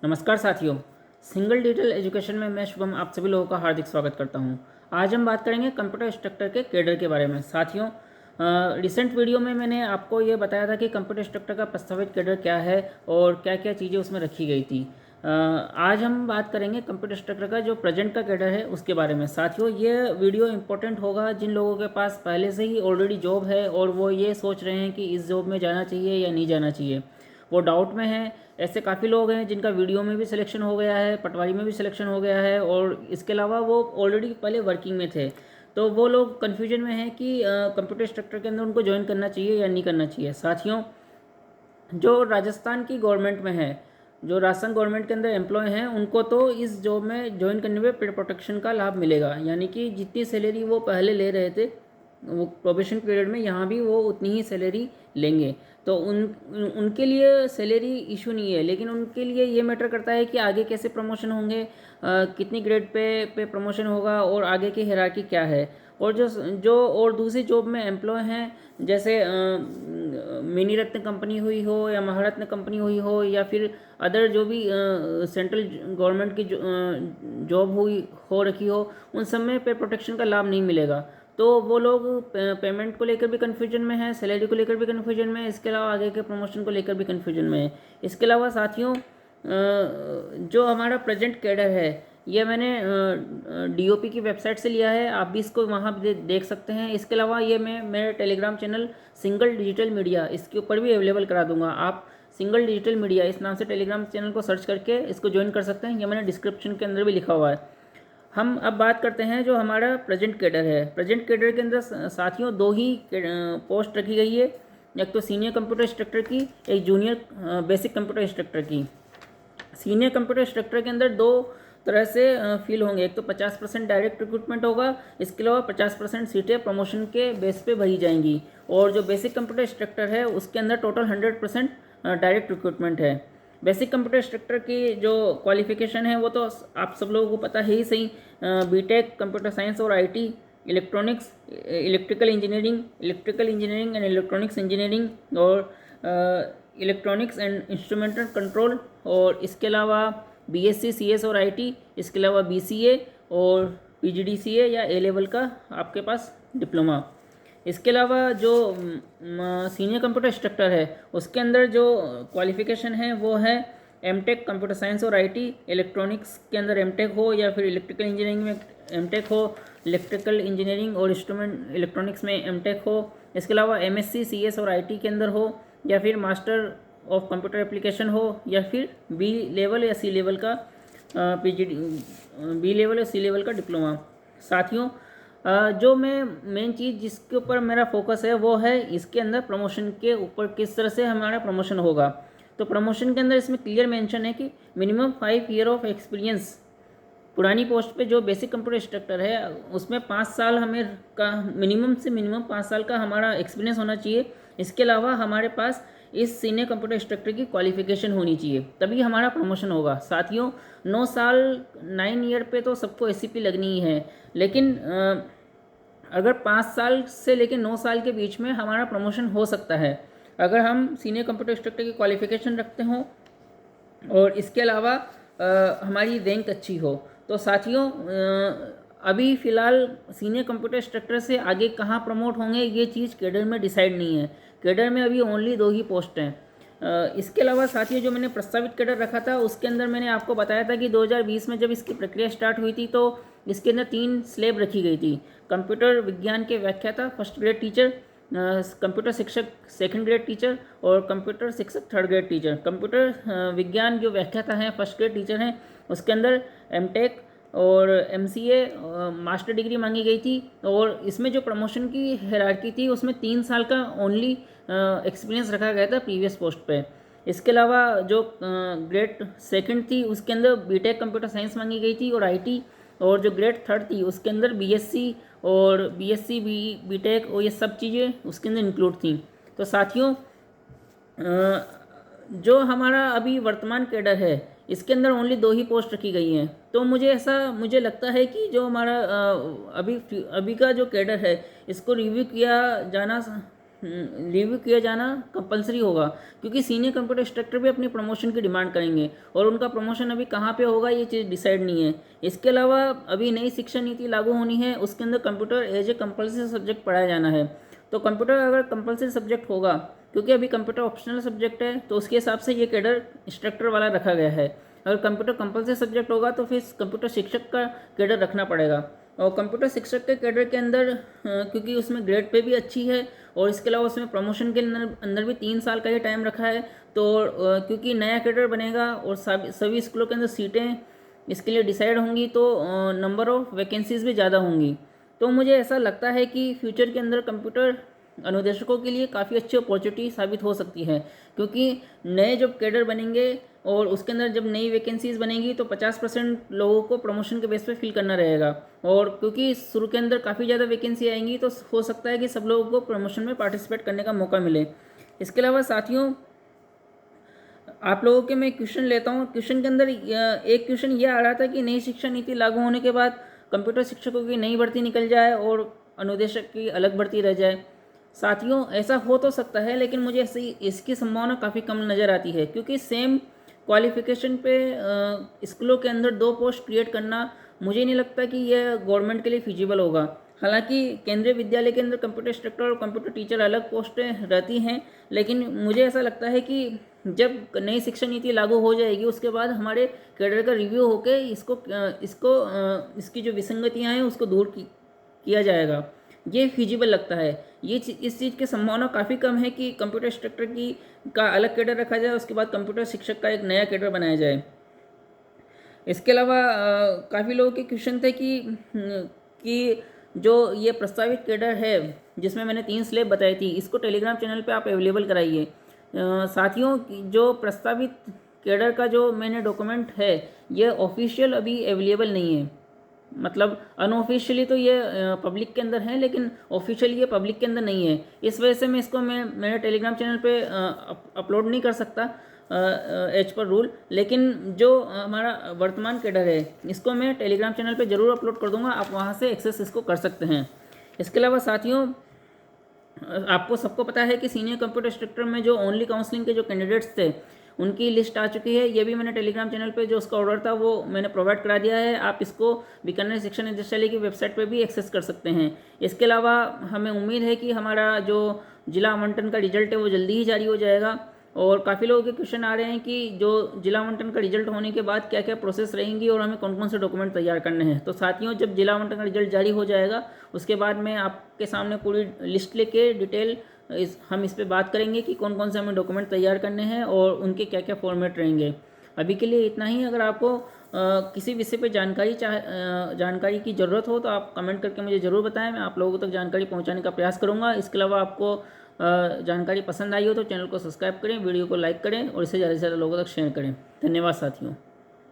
नमस्कार साथियों, single digital education में मैं शुभम आप सभी लोगों का हार्दिक स्वागत करता हूं। आज हम बात करेंगे कंप्यूटर इंस्ट्रक्टर के कैडर के बारे में। साथियों, रिसेंट वीडियो में मैंने आपको ये बताया था कि कंप्यूटर इंस्ट्रक्टर का प्रस्तावित कैडर क्या है और क्या क्या चीज़ें उसमें रखी गई थी। आज हम बात करेंगे कंप्यूटर इंस्ट्रक्टर का जो प्रेजेंट का कैडर है उसके बारे में। साथियों, ये वीडियो इंपॉर्टेंट होगा जिन लोगों के पास पहले से ही ऑलरेडी जॉब है और वो ये सोच रहे हैं कि इस जॉब में जाना चाहिए या नहीं जाना चाहिए, वो डाउट में हैं। ऐसे काफ़ी लोग हैं जिनका वीडियो में भी सिलेक्शन हो गया है, पटवारी में भी सिलेक्शन हो गया है और इसके अलावा वो ऑलरेडी पहले वर्किंग में थे। तो वो लोग कन्फ्यूजन में हैं कि कंप्यूटर स्ट्रक्चर के अंदर उनको ज्वाइन करना चाहिए या नहीं करना चाहिए। साथियों, जो राजस्थान की गवर्नमेंट में है, जो राजस्थान गवर्नमेंट के अंदर एम्प्लॉय हैं, उनको तो इस जॉब में ज्वाइन करने में पेड प्रोटेक्शन का लाभ मिलेगा। यानी कि जितनी सैलरी वो पहले ले रहे थे वो प्रोबेशन पीरियड में, यहाँ भी वो उतनी ही सैलरी लेंगे। तो उनके लिए सैलरी इशू नहीं है, लेकिन उनके लिए ये मैटर करता है कि आगे कैसे प्रमोशन होंगे, कितनी ग्रेड पे प्रमोशन होगा और आगे की हायरार्की क्या है। और जो जो और दूसरी जॉब में एम्प्लॉय हैं, जैसे मिनी रत्न कंपनी हुई हो या महारत्न कंपनी हुई हो या फिर अदर जो भी सेंट्रल गवर्नमेंट की जॉब हुई हो रखी हो, उन सब में पे प्रोटेक्शन का लाभ नहीं मिलेगा। तो वो लोग पेमेंट को लेकर भी कन्फ्यूजन में है, सैलरी को लेकर भी कन्फ्यूजन में है, इसके अलावा आगे के प्रमोशन को लेकर भी कन्फ्यूजन में है। इसके अलावा साथियों, जो हमारा प्रेजेंट कैडर है ये मैंने डीओपी की वेबसाइट से लिया है, आप भी इसको वहाँ देख सकते हैं। इसके अलावा ये मैं मेरे Telegram channel single digital media, इसके ऊपर भी अवेलेबल करा दूंगा। आप सिंगल डिजिटल मीडिया इस नाम से टेलीग्राम चैनल को सर्च करके इसको ज्वाइन कर सकते हैं, ये मैंने डिस्क्रिप्शन के अंदर भी लिखा हुआ है। हम अब बात करते हैं जो हमारा प्रेजेंट कैडर है। प्रेजेंट कैडर के अंदर साथियों दो ही पोस्ट रखी गई है, एक तो सीनियर कंप्यूटर इंस्ट्रक्टर की, एक जूनियर बेसिक कंप्यूटर इंस्ट्रक्टर की। सीनियर कंप्यूटर इंस्ट्रक्टर के अंदर दो तरह से फील होंगे, एक तो 50% डायरेक्ट रिक्रूटमेंट होगा, इसके अलावा 50% सीटें प्रमोशन के बेस पे भरी जाएंगी। और जो बेसिक कंप्यूटर इंस्ट्रक्टर है उसके अंदर टोटल 100% डायरेक्ट रिक्रूटमेंट है। बेसिक कंप्यूटर इंस्ट्रक्टर की जो क्वालिफिकेशन है वो तो आप सब लोगों को पता है ही सही, बीटेक कंप्यूटर साइंस और IT, electronics, electrical engineering and electronics engineering और इलेक्ट्रॉनिक्स एंड इंस्ट्रूमेंटल कंट्रोल, और इसके अलावा बीएससी सीएस और आईटी, इसके अलावा बीसीए और पीजीडीसीए या ए लेवल का आपके पास डिप्लोमा। इसके अलावा जो सीनियर कंप्यूटर इंस्ट्रक्टर है उसके अंदर जो क्वालिफिकेशन है वो है एमटेक कंप्यूटर साइंस और आईटी, इलेक्ट्रॉनिक्स के अंदर एमटेक हो या फिर इलेक्ट्रिकल इंजीनियरिंग में एमटेक हो, इलेक्ट्रिकल इंजीनियरिंग और इंस्ट्रूमेंट इलेक्ट्रॉनिक्स में एमटेक हो। इसके अलावा एमएससी सीएस और आईटी के अंदर हो या फिर मास्टर ऑफ कंप्यूटर एप्लीकेशन हो या फिर बी लेवल या सी लेवल का पीजीडी, बी लेवल या सी लेवल का डिप्लोमा। साथियों, जो मैं मेन चीज़ जिसके ऊपर मेरा फोकस है वो है इसके अंदर प्रमोशन के ऊपर, किस तरह से हमारा प्रमोशन होगा। तो प्रमोशन के अंदर इसमें क्लियर मेंशन है कि मिनिमम 5 ईयर ऑफ एक्सपीरियंस, पुरानी पोस्ट पे जो बेसिक कंप्यूटर इंस्ट्रक्टर है उसमें 5 साल हमें का मिनिमम से मिनिमम 5 साल का हमारा एक्सपीरियंस होना चाहिए। इसके अलावा हमारे पास इस सीनियर कंप्यूटर इंस्ट्रक्टर की क्वालिफिकेशन होनी चाहिए, तभी हमारा प्रमोशन होगा। साथियों, 9 साल 9 ईयर पे तो सबको एसीपी लगनी ही है, लेकिन अगर 5 साल से लेकर 9 साल के बीच में हमारा प्रमोशन हो सकता है अगर हम सीनियर कंप्यूटर इंस्ट्रक्टर की क्वालिफिकेशन रखते हों और इसके अलावा हमारी रैंक अच्छी हो। तो साथियों, अभी फ़िलहाल सीनियर कंप्यूटर इंस्ट्रक्टर से आगे कहाँ प्रमोट होंगे ये चीज़ कैडर में डिसाइड नहीं है। कैडर में अभी ओनली 2 ही पोस्ट हैं। इसके अलावा साथियों, जो मैंने प्रस्तावित कैडर रखा था उसके अंदर मैंने आपको बताया था कि 2020 में जब इसकी प्रक्रिया स्टार्ट हुई थी तो इसके अंदर 3 स्लैब रखी गई थी। कंप्यूटर विज्ञान के व्याख्याता फर्स्ट ग्रेड टीचर, कंप्यूटर शिक्षक सेकंड ग्रेड टीचर और कंप्यूटर शिक्षक थर्ड ग्रेड टीचर। कंप्यूटर विज्ञान जो व्याख्याता हैं फर्स्ट ग्रेड टीचर हैं उसके अंदर एमटेक और एमसीए मास्टर डिग्री मांगी गई थी। और इसमें जो प्रमोशन की हायरार्की थी उसमें 3 साल का ओनली एक्सपीरियंस रखा गया था प्रीवियस पोस्ट पे। इसके अलावा जो ग्रेड सेकंड थी उसके अंदर बीटेक कंप्यूटर साइंस मांगी गई थी और आईटी, और जो ग्रेड थर्ड थी उसके अंदर बीएससी और बीएससी बीटेक और ये सब चीज़ें उसके अंदर इंक्लूड थी। तो साथियों, जो हमारा अभी वर्तमान कैडर है इसके अंदर ओनली 2 ही पोस्ट रखी गई हैं। तो मुझे लगता है कि जो हमारा अभी का जो कैडर है इसको रिव्यू किया जाना रिव्यू किया जाना कंपलसरी होगा, क्योंकि सीनियर कंप्यूटर इंस्ट्रक्टर भी अपनी प्रमोशन की डिमांड करेंगे और उनका प्रमोशन अभी कहाँ पे होगा ये चीज़ डिसाइड नहीं है। इसके अलावा अभी नई शिक्षा नीति लागू होनी है, उसके अंदर computer as a compulsory subject पढ़ाया जाना है। तो कंप्यूटर अगर कंपलसरी सब्जेक्ट होगा, क्योंकि अभी कंप्यूटर ऑप्शनल सब्जेक्ट है, तो उसके हिसाब से ये कैडर इंस्ट्रक्टर वाला रखा गया है। अगर कंप्यूटर कंपलसरी सब्जेक्ट होगा तो फिर कंप्यूटर शिक्षक का कैडर रखना पड़ेगा। और कंप्यूटर शिक्षक के कैडर के अंदर क्योंकि उसमें ग्रेड पे भी अच्छी है और इसके अलावा उसमें प्रमोशन के अंदर भी 3 साल का ही टाइम रखा है, तो क्योंकि नया कैडर बनेगा और सभी स्कूलों के अंदर सीटें इसके लिए डिसाइड होंगी, तो नंबर ऑफ वैकेंसीज भी ज़्यादा होंगी। तो मुझे ऐसा लगता है कि फ्यूचर के अंदर कंप्यूटर अनुदेशकों के लिए काफ़ी अच्छी अपॉर्चुनिटी साबित हो सकती है, क्योंकि नए जब कैडर बनेंगे और उसके अंदर जब नई वैकेंसीज बनेंगी तो 50% लोगों को प्रमोशन के बेस पे फिल करना रहेगा। और क्योंकि शुरू के अंदर काफ़ी ज़्यादा वैकेंसी आएंगी तो हो सकता है कि सब लोगों को प्रमोशन में पार्टिसिपेट करने का मौका मिले। इसके अलावा साथियों, आप लोगों के मैं क्वेश्चन लेता हूँ। क्वेश्चन के अंदर एक क्वेश्चन ये आ रहा था कि नई शिक्षा नीति लागू होने के बाद कंप्यूटर शिक्षकों की नई भर्ती निकल जाए और अनुदेशक की अलग भर्ती रह जाए। साथियों, ऐसा हो तो सकता है, लेकिन मुझे ऐसी इसकी संभावना काफ़ी कम नज़र आती है, क्योंकि सेम क्वालिफिकेशन पे स्कूलों के अंदर 2 पोस्ट क्रिएट करना मुझे नहीं लगता कि यह गवर्नमेंट के लिए फिजिबल होगा। हालांकि केंद्रीय विद्यालय के अंदर कंप्यूटर इंस्ट्रक्टर और कंप्यूटर टीचर अलग पोस्टें रहती हैं, लेकिन मुझे ऐसा लगता है कि जब नई शिक्षा नीति लागू हो जाएगी उसके बाद हमारे कैडर का रिव्यू होकर इसकी जो विसंगतियां हैं उसको दूर किया जाएगा। ये फिजिबल लगता है। इस चीज़ की संभावना काफ़ी कम है कि कंप्यूटर इंस्ट्रक्टर का अलग कैडर रखा जाए, उसके बाद कंप्यूटर शिक्षक का एक नया कैडर बनाया जाए। इसके अलावा काफ़ी लोगों के क्वेश्चन थे कि जो ये प्रस्तावित कैडर है जिसमें मैंने 3 स्लैब बताई थी, इसको टेलीग्राम चैनल पे आप अवेलेबल कराइए। साथियों, जो प्रस्तावित कैडर का जो मैंने डॉक्यूमेंट है ये ऑफिशियल अभी अवेलेबल नहीं है, मतलब अनऑफिशियली तो ये पब्लिक के अंदर है, लेकिन ऑफिशियली ये पब्लिक के अंदर नहीं है। इस वजह से मैं इसको मेरे टेलीग्राम चैनल पे अपलोड नहीं कर सकता एज पर रूल, लेकिन जो हमारा वर्तमान कैडर है इसको मैं टेलीग्राम चैनल पे ज़रूर अपलोड कर दूंगा, आप वहाँ से एक्सेस इसको कर सकते हैं। इसके अलावा साथियों, आपको सबको पता है कि सीनियर कंप्यूटर इंस्ट्रक्टर में जो ओनली काउंसलिंग के जो कैंडिडेट्स थे उनकी लिस्ट आ चुकी है। ये भी मैंने टेलीग्राम चैनल पे जो उसका ऑर्डर था वो मैंने प्रोवाइड करा दिया है। आप इसको बीकानेर शिक्षा निदेशालय की वेबसाइट पे भी एक्सेस कर सकते हैं। इसके अलावा हमें उम्मीद है कि हमारा जो जिला आवंटन का रिजल्ट है वो जल्दी ही जारी हो जाएगा। और काफ़ी लोगों के क्वेश्चन आ रहे हैं कि जो जिला आवंटन का रिजल्ट होने के बाद क्या क्या प्रोसेस रहेंगी और हमें कौन कौन से डॉक्यूमेंट तैयार करने हैं। तो साथियों, जब जिला आवंटन का रिजल्ट जारी हो जाएगा उसके बाद मैं आपके सामने पूरी लिस्ट लेके डिटेल हम इस पे बात करेंगे कि कौन कौन से हमें डॉक्यूमेंट तैयार करने हैं और उनके क्या क्या फॉर्मेट रहेंगे। अभी के लिए इतना ही। अगर आपको किसी विषय पे जानकारी की ज़रूरत हो तो आप कमेंट करके मुझे ज़रूर बताएं, मैं आप लोगों तक जानकारी पहुंचाने का प्रयास करूंगा। इसके अलावा आपको जानकारी पसंद आई हो तो चैनल को सब्सक्राइब करें, वीडियो को लाइक करें और इसे ज़्यादा से ज़्यादा लोगों तक शेयर करें। धन्यवाद साथियों।